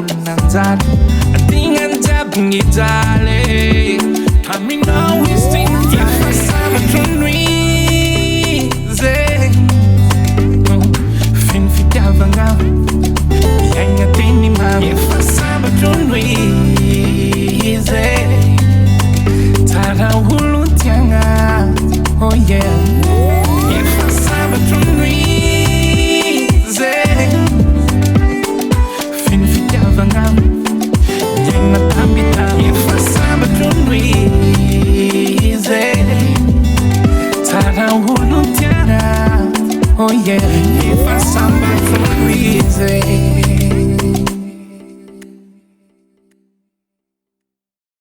nanzat atingan jabngi jale kami no wasting time sambatran wize fin fitavanga yanga tini ma sambatran wize tara hulutianga oh yeah sambatran wize fin fitavanga yanga tambita sambatran wize tara hulutianga oh yeah sambatran wize